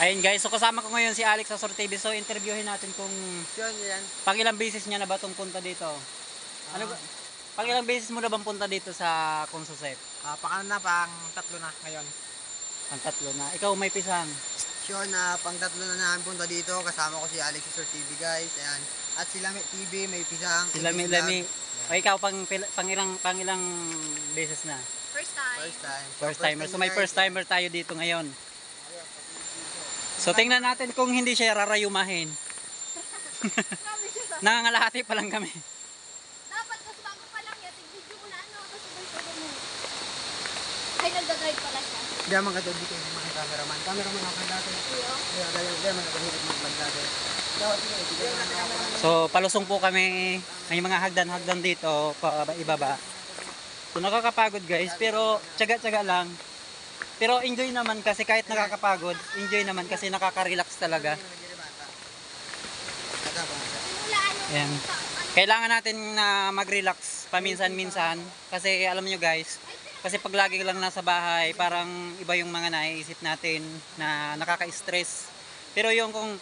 Ayun guys, so kasama ko ngayon si Alex sa Sur TV. So interviewin natin kung Yan. pang ilang beses niya na ba itong punta dito. Ano ba? Pang ilang beses mo na bang punta dito sa Consuset? Pang tatlo na ngayon. Pang tatlo na. Ikaw may pisang. Sure na pang tatlo na namin punta dito. Kasama ko si Alex sa Sur TV guys. Ayan. At si Lami TV may pisang. Si Lami. O ikaw pang ilang beses na? First time. First timer. So may first timer tayo dito ngayon. So tingnan natin kung hindi siya rarayumahin. Nangangalahati pa lang kami. Dapat kasi bago pa lang yan, tig-video mo na kasi sabay-sabay mo. Ay, nagdadrive pala siya. Hindi naman ka dito yung mga cameraman. Cameraman ako dati. Hindi naman ako mag-vlog dati. So palusong po kami. May mga hagdan-hagdan dito pa ibaba. So nakakapagod guys, pero tiyaga-tiyaga lang. Pero enjoy naman kasi kahit nakakapagod, enjoy naman kasi nakaka-relax talaga. Ayan. Kailangan natin na mag-relax paminsan-minsan kasi alam nyo guys, kasi pag lagi lang nasa bahay, parang iba yung mga naiisip natin na nakaka-stress. Pero yung kung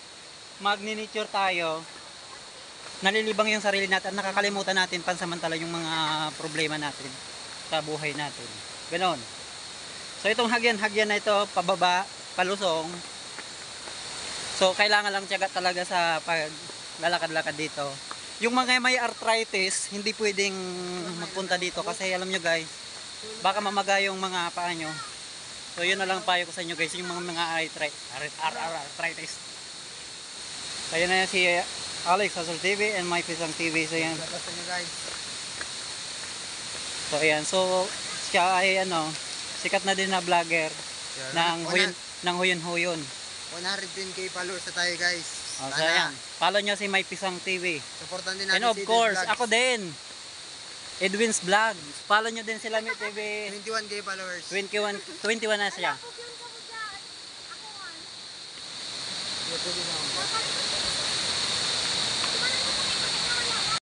magni-nature tayo, nalilibang yung sarili natin at nakakalimutan natin pansamantala yung mga problema natin sa buhay natin. Ganon. So itong hagyan na ito, pababa, palusong. So kailangan lang tiyaga talaga sa paglalakad-lakad dito. Yung mga may arthritis, hindi pwedeng magpunta dito kasi alam nyo guys, baka mamaga yung mga paa nyo. So yun na lang payo ko sa inyo guys, yung mga arthritis. So yun na yan si Alex sa Sur TV and my Pisang TV. So yan. So ayan, so siya ay sikat na din na vlogger ng Huyon-Huyon. 110k followers na tayo guys. So ayan, follow nyo si My Pisang TV. Supportan din natin and of course, ako din. Edwin's Vlog. Follow nyo din sila Mi TV. 21k followers. 21 na siya.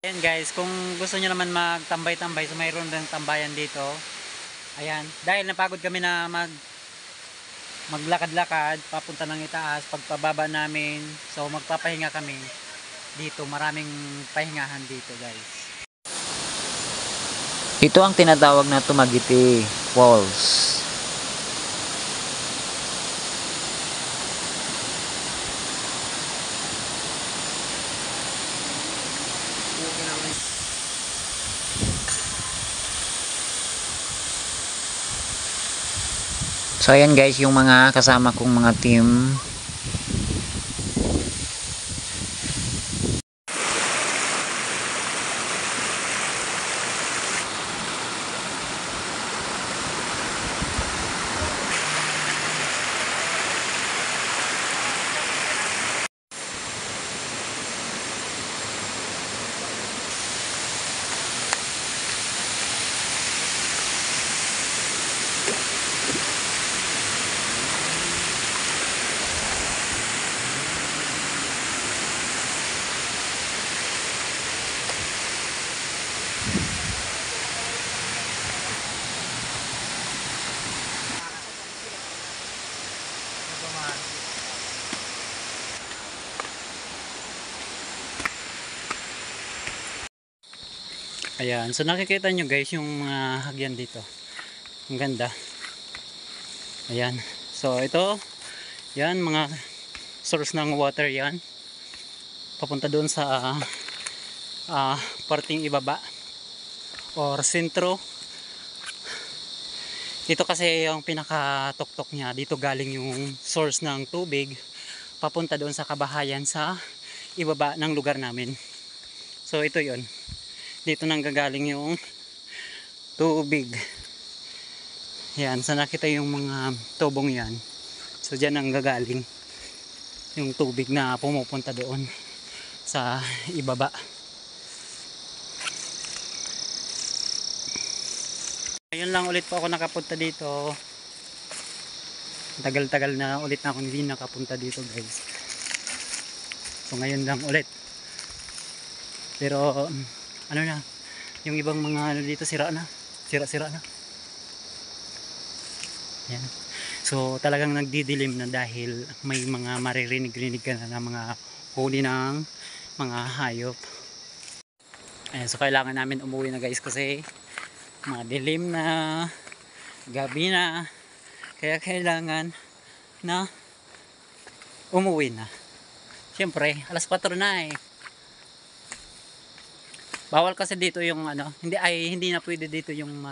Ayan guys, kung gusto nyo naman magtambay-tambay, so mayroon din tambayan dito. Ayan, dahil napagod kami na maglakad-lakad papunta ng itaas, pagpababa namin, so magpapahinga kami dito. Maraming pahingahan dito guys. Ito ang tinatawag na Tumagiti Falls. So ayan guys, yung mga kasama kong mga team. Ayan, so nakikita nyo guys yung mga hagyan dito. Ang ganda. Ayan, so ito, yan mga source ng water yan. Papunta doon sa parting ibaba or sentro. Dito kasi yung pinaka-tuktok niya, dito galing yung source ng tubig papunta doon sa kabahayan sa ibaba ng lugar namin. So ito yon, dito nang gagaling yung tubig. Yan, sa nakita yung mga tubong yan, so dyan ang gagaling yung tubig na pumupunta doon sa ibaba. Ayun lang ulit po ako nakapunta dito. Tagal-tagal na ulit na ako hindi nakapunta dito guys. So ngayon lang ulit. Pero ano na, yung ibang mga dito sira na. Sira-sira na. Yan. So So talagang nagdidilim na dahil may mga maririnig-rinig ka na ng mga huni ng mga hayop. Ayan, so kailangan namin umuwi na guys kasi madilim na, gabi na, kaya kailangan na umuwi na. Siyempre, alas 4 na eh. Bawal kasi dito yung ano, hindi na pwede dito yung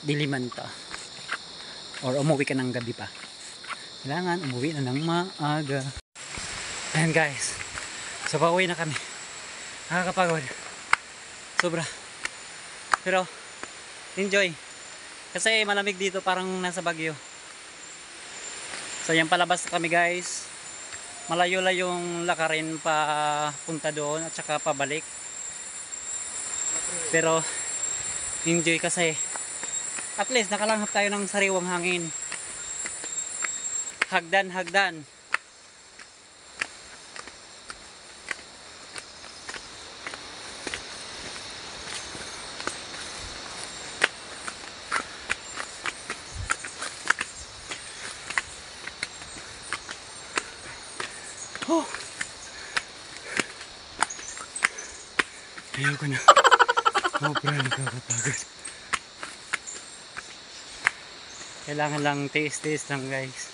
diliman to. Or umuwi ka ng gabi pa. Kailangan umuwi na ng maaga. Ayan guys. So pauwi na kami. Nakakapagod. Sobra. Pero enjoy. Kasi malamig dito, parang nasa Baguio. So yan, palabas na kami guys. Malayo-layong lakarin pa punta doon at saka pabalik. Pero enjoy kasi at least nakalanghap tayo ng sariwang hangin. Hagdan. Oh. Ayaw ko na. Sobra nakakapagod. Kailangan lang tiis-tiis lang guys.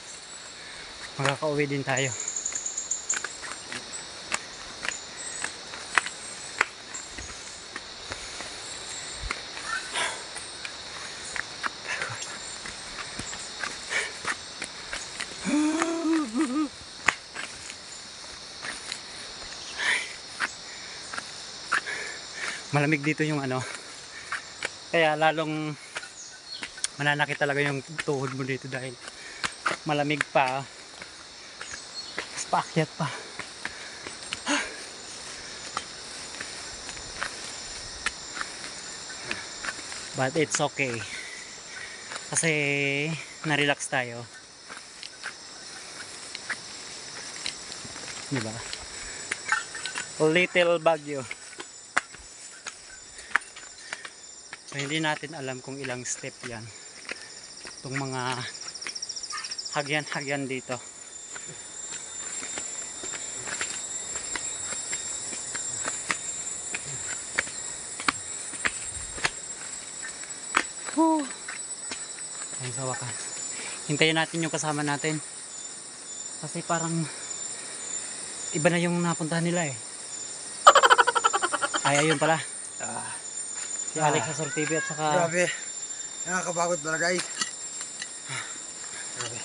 Makakauwi din tayo. Malamig dito yung ano, kaya lalong mananakit talaga yung tuhod mo dito dahil malamig pa, mas paakyat pa. But it's okay kasi na-relax tayo, diba? Little Baguio. So, hindi natin alam kung ilang step yan. Itong mga hagyan-hagyan dito. Ayun, sa wakas. Hintayin natin yung kasama natin. Kasi parang iba na yung napuntahan nila eh. Ay, ayun pala. Si Alex sa Sur TV at saka... Grabe. Nakakapagod pala guys. Grabe.